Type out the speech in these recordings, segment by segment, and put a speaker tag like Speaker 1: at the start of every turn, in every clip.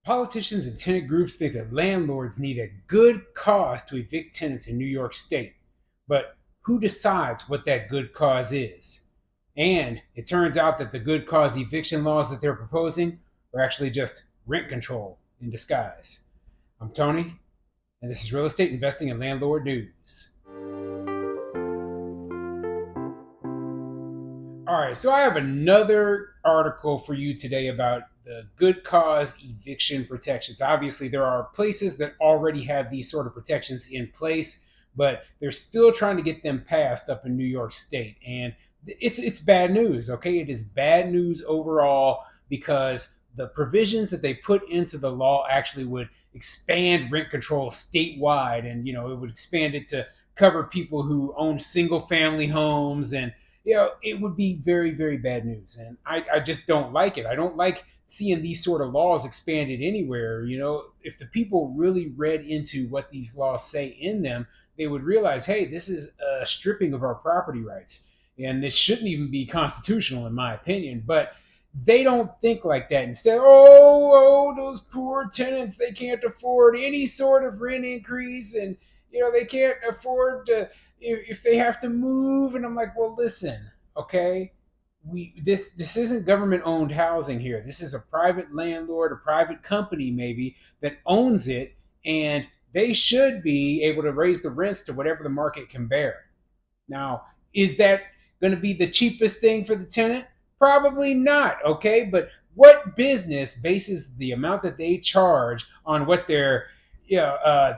Speaker 1: Politicians and tenant groups think that landlords need a good cause to evict tenants in New York State. But who decides what that good cause is? And it turns out that the good cause eviction laws that they're proposing are actually just rent control in disguise. I'm Tony, and this is Real Estate Investing and Landlord News. All right, so I have another article for you today about the good cause eviction protections. Obviously, there are places that already have these sort of protections in place, but they're still trying to get them passed up in New York State. And it's bad news, okay? It is bad news overall because the provisions that they put into the law actually would expand rent control statewide, and it would expand it to cover people who own single family homes, and it would be very, very bad news. And I just don't like it. I don't like seeing these sort of laws expanded anywhere. If the people really read into what these laws say in them, they would realize, hey, this is a stripping of our property rights. And this shouldn't even be constitutional, in my opinion. But they don't think like that. Instead, those poor tenants, they can't afford any sort of rent increase. And, they can't afford to, if they have to move. And I'm like, well, listen, okay, this isn't government owned housing here. This is a private landlord, a private company maybe, that owns it, and they should be able to raise the rents to whatever the market can bear. Now, is that going to be the cheapest thing for the tenant? Probably not, okay? But what business bases the amount that they charge on what their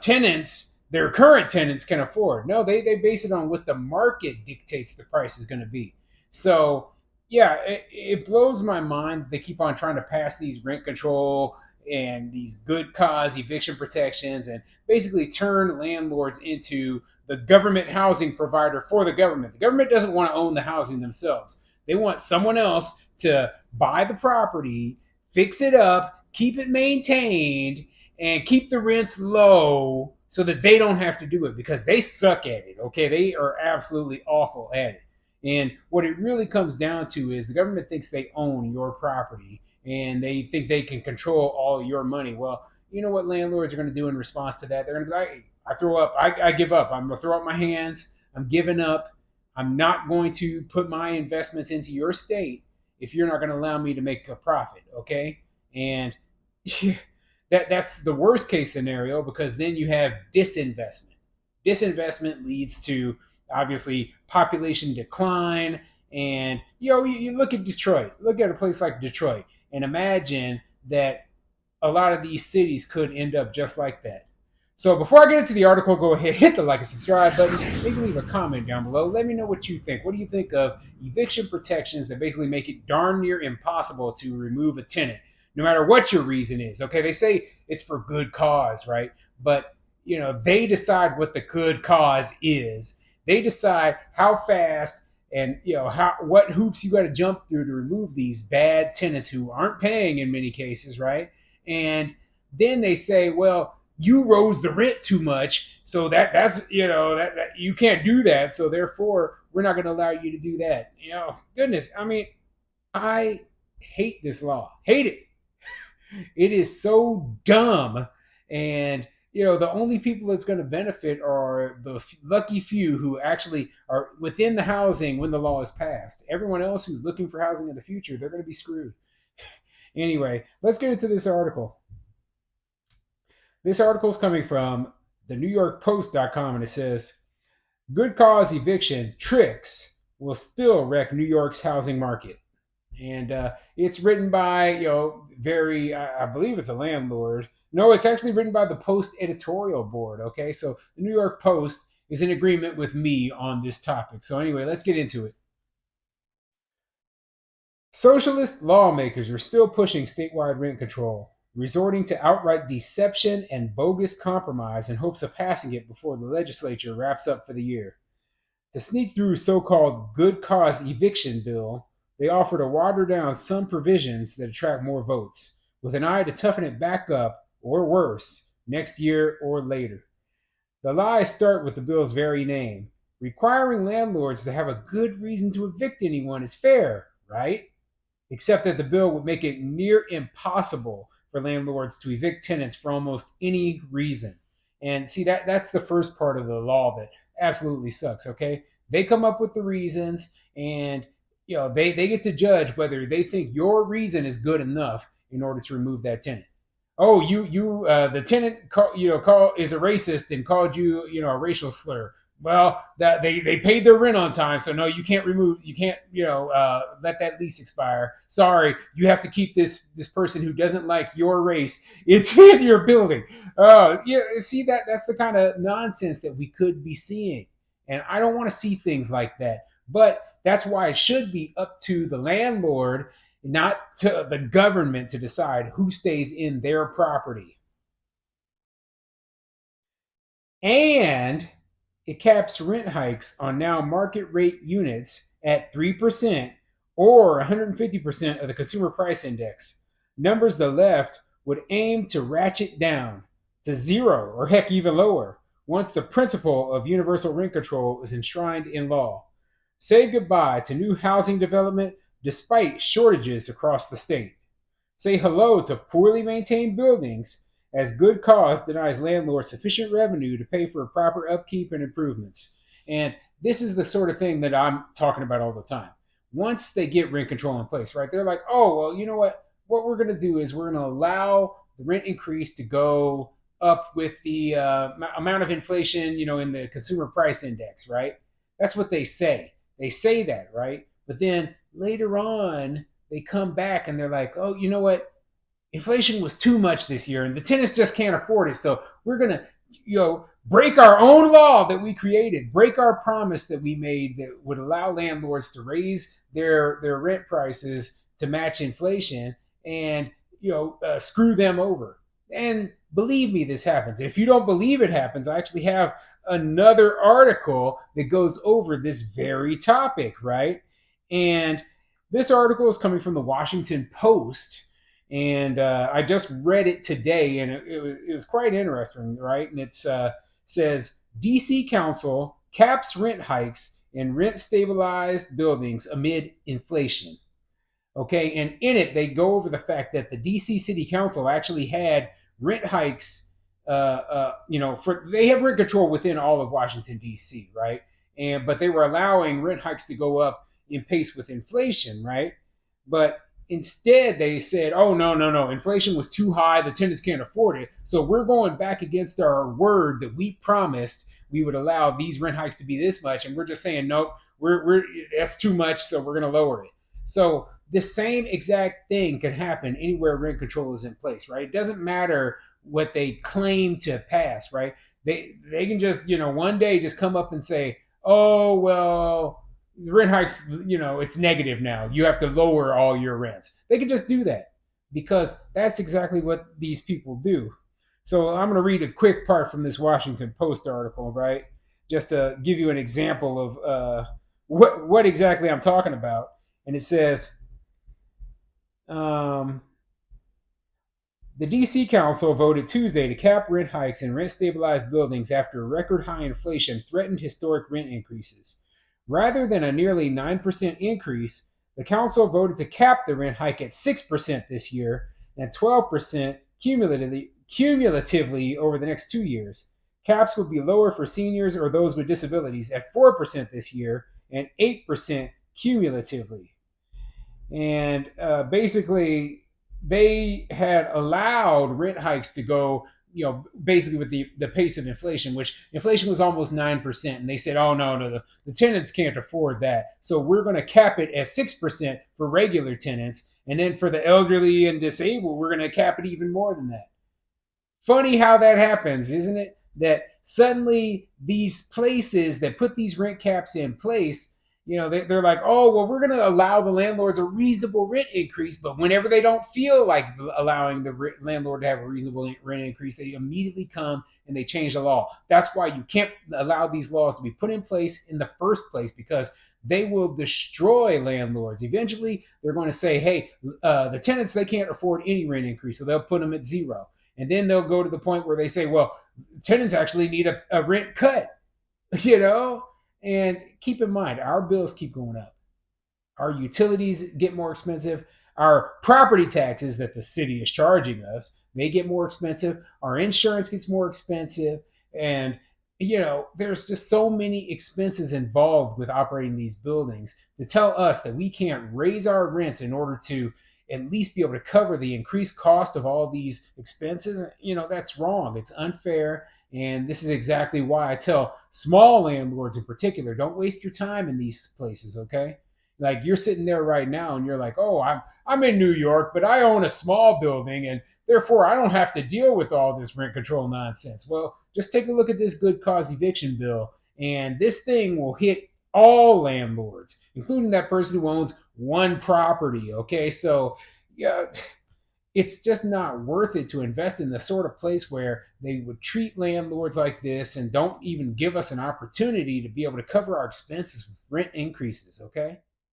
Speaker 1: tenants, their current tenants, can afford? No, they base it on what the market dictates the price is going to be. So, yeah, it blows my mind that they keep on trying to pass these rent control and these good cause eviction protections and basically turn landlords into the government housing provider for the government. The government doesn't want to own the housing themselves. They want someone else to buy the property, fix it up, keep it maintained, and keep the rents low so that they don't have to do it, because they suck at it, okay? They are absolutely awful at it. And what it really comes down to is the government thinks they own your property and they think they can control all your money. Well, you know what landlords are going to do in response to that? They're going to be like, I throw up. I give up. I'm going to throw up my hands. I'm giving up. I'm not going to put my investments into your state if you're not going to allow me to make a profit, okay? And that's the worst case scenario, because then you have disinvestment. Disinvestment leads to, obviously, population decline. And you look at Detroit. Look at a place like Detroit and imagine that a lot of these cities could end up just like that. So before I get into the article, go ahead, hit the like and subscribe button. Maybe leave a comment down below. Let me know what you think. What do you think of eviction protections that basically make it darn near impossible to remove a tenant, no matter what your reason is? Okay, they say it's for good cause, right? But they decide what the good cause is. They decide how fast and what hoops you got to jump through to remove these bad tenants who aren't paying in many cases, right? And then they say, well, you rose the rent too much, so that's that you can't do that, so therefore we're not going to allow you to do that. Goodness, I mean, I hate this law. Hate it. It is so dumb. And the only people that's going to benefit are the lucky few who actually are within the housing when the law is passed. Everyone else who's looking for housing in the future, they're going to be screwed. Anyway, let's get into this article. This article is coming from the NewYorkPost.com, and it says, good cause eviction tricks will still wreck New York's housing market. And it's written by, I believe it's a landlord. No, it's actually written by the Post editorial board, okay? So the New York Post is in agreement with me on this topic. So anyway, let's get into it. Socialist lawmakers are still pushing statewide rent control, resorting to outright deception and bogus compromise in hopes of passing it before the legislature wraps up for the year. To sneak through so-called good cause eviction bill, they offer to water down some provisions that attract more votes, with an eye to toughen it back up, or worse, next year or later. The lies start with the bill's very name. Requiring landlords to have a good reason to evict anyone is fair, right? Except that the bill would make it near impossible for landlords to evict tenants for almost any reason. And see that's the first part of the law that absolutely sucks. Okay, they come up with the reasons, and they get to judge whether they think your reason is good enough in order to remove that tenant. Oh, the tenant call is a racist and called a racial slur. Well, that they paid their rent on time, so no, you can't let that lease expire. Sorry, you have to keep this person who doesn't like your race in your building. Yeah, see that's the kind of nonsense that we could be seeing, and I don't want to see things like that. But that's why it should be up to the landlord, not to the government, to decide who stays in their property. And it caps rent hikes on now market rate units at 3% or 150% of the consumer price index. Numbers the left would aim to ratchet down to zero or heck even lower once the principle of universal rent control is enshrined in law. Say goodbye to new housing development despite shortages across the state. Say hello to poorly maintained buildings as good cause denies landlords sufficient revenue to pay for proper upkeep and improvements. And this is the sort of thing that I'm talking about all the time. Once they get rent control in place, right, they're like, oh, well, you know what? What we're going to do is we're going to allow the rent increase to go up with the amount of inflation, in the consumer price index, right? That's what they say. They say that, right? But then later on, they come back and they're like, oh, you know what? Inflation was too much this year, and the tenants just can't afford it. So we're gonna, break our own law that we created, break our promise that we made that would allow landlords to raise their rent prices to match inflation, and screw them over. And believe me, this happens. If you don't believe it happens, I actually have another article that goes over this very topic, right? And this article is coming from the Washington Post, and I just read it today, and it was quite interesting, right? And it says DC Council caps rent hikes in rent stabilized buildings amid inflation. Okay, and in it they go over the fact that the DC City Council actually had rent hikes. For they have rent control within all of Washington D.C., right? But they were allowing rent hikes to go up in pace with inflation, right? But instead, they said, "Oh no! Inflation was too high. The tenants can't afford it. So we're going back against our word that we promised we would allow these rent hikes to be this much, and we're just saying nope. We're that's too much. So we're going to lower it." So the same exact thing can happen anywhere rent control is in place, right? It doesn't matter what they claim to pass, right? They can just one day just come up and say, "Oh well, the rent hikes, it's negative now. You have to lower all your rents." They can just do that because that's exactly what these people do. So I'm going to read a quick part from this Washington Post article, right? Just to give you an example of what exactly I'm talking about. And it says, um, the DC Council voted Tuesday to cap rent hikes in rent stabilized buildings after record high inflation threatened historic rent increases. Rather than a nearly 9% increase, the council voted to cap the rent hike at 6% this year and 12% cumulatively over the next 2 years. Caps would be lower for seniors or those with disabilities at 4% this year and 8% cumulatively. And basically, they had allowed rent hikes to go, basically with the pace of inflation, which inflation was almost 9%. And they said, oh, no, the tenants can't afford that. So we're going to cap it at 6% for regular tenants. And then for the elderly and disabled, we're going to cap it even more than that. Funny how that happens, isn't it? That suddenly these places that put these rent caps in place, they're like, oh, well, we're going to allow the landlords a reasonable rent increase. But whenever they don't feel like allowing the landlord to have a reasonable rent increase, they immediately come and they change the law. That's why you can't allow these laws to be put in place in the first place, because they will destroy landlords. Eventually, they're going to say, hey, the tenants, they can't afford any rent increase, so they'll put them at zero. And then they'll go to the point where they say, well, tenants actually need a rent cut, And keep in mind, our bills keep going up. Our utilities get more expensive. Our property taxes that the city is charging us, they get more expensive. Our insurance gets more expensive. And, there's just so many expenses involved with operating these buildings. To tell us that we can't raise our rents in order to at least be able to cover the increased cost of all these expenses, that's wrong. It's unfair. And this is exactly why I tell small landlords in particular, don't waste your time in these places, okay? Like you're sitting there right now and you're like, "Oh, I'm in New York, but I own a small building and therefore I don't have to deal with all this rent control nonsense." Well, just take a look at this good cause eviction bill, and this thing will hit all landlords, including that person who owns one property, okay? So, yeah, it's just not worth it to invest in the sort of place where they would treat landlords like this and don't even give us an opportunity to be able to cover our expenses with rent increases, okay?